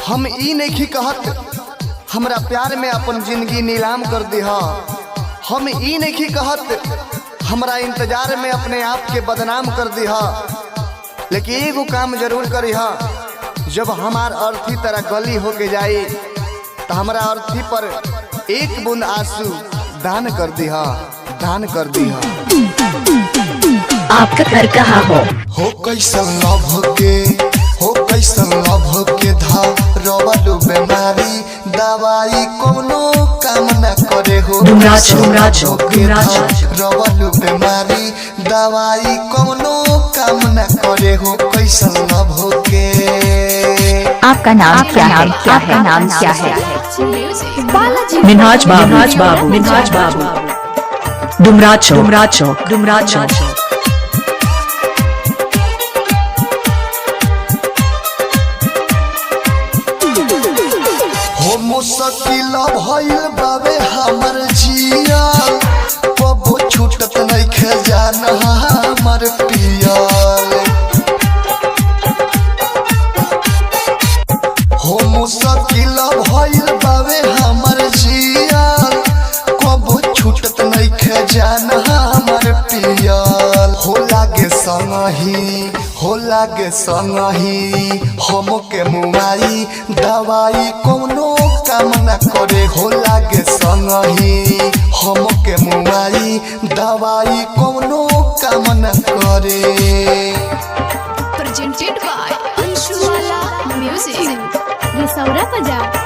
हम ई नहीं कहत हमरा प्यार में अपन जिंदगी नीलाम कर दिहा। हम ई नहीं कहत हमरा इंतजार में अपने आप के बदनाम कर दिहा। लेकिन एगो काम जरूर करिहा, जब हमार अर्थी तरह गली होके जाई तो हमरा अर्थी पर एक बूंद आंसू दान कर दिहा, दान कर दिहा। आपका घर कहाँ हो कैसन लव के, हो कैसन लव के रवलू बीमारी, दवाई कोनो काम न करे हो। रवलू बीमारी, दवाई कोनो काम न करे हो। कैसन लव के। आपका नाम क्या है? आपका नाम क्या है? मिनहाज बाबू, मिनहाज बाबू, डुमरा चौक, डुमरा चौक। हो मुश्किल भइल बाबे हमर जिया, कबो छूटत नहीं खजाना हमर पियल। हो मुश्किल भइल बाबे हमर जिया, कबो छूटत नहीं खजाना हमर पियल। हो लागे संगही, हो लागे संगही हमके मुआई, दवाई कोनो काम न करे। हो लागे संगही हमके मुआई, दवाई कोनो काम न करे। Presented by Anshwala Music. ये सौरा बाजार।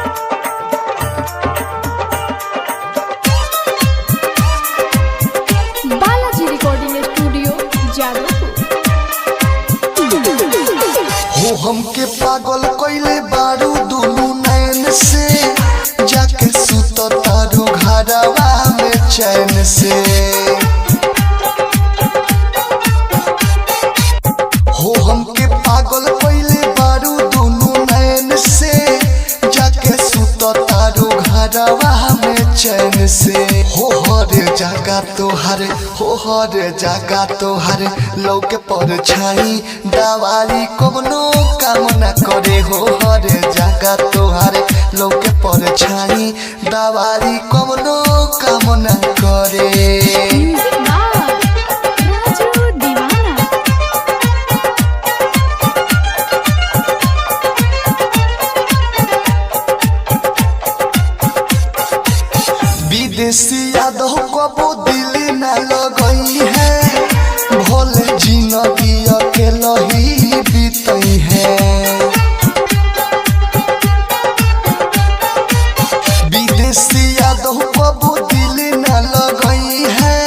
Balaji recording studio Jadavpur. हो हमके पागल कइले बारू दुनू नैन से, जाके सुत तारू घरवा में चैन से। हो हमके पागल कइले बारू दुनू नैन से, जाके सुत तारू घरवा में चैन से। हो हर जगह तोहर, हो हर जगह तोहर लौके पर छाई, दवाई कोनो काम न करे। हो हर जगह तोहर लौके पर छाई, दवाई कोनो काम न करे। म्यूजिक बाय राजू दीवाना। विदेशी यादव कबो दिल न लगई है, भोले जिंदगी अकेला ही बीतई है। विदेशी यादव कबो दिल न लगई है,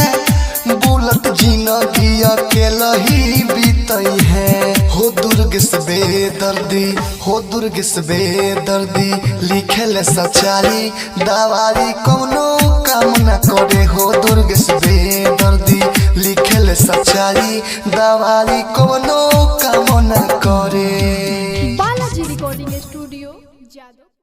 बुलट जिंदगी अकेला ही बीतई है। हो दुर्ग से बेदर्दी, हो दुर्ग से बेदर्दी लिखेले सच्चाई, दवाई कोनो काम न करे। हो दुर्ग से बेदर्दी लिखेले सच्चाई, दवाई कोनो काम न करे। Balaji recording studio Jadavpur.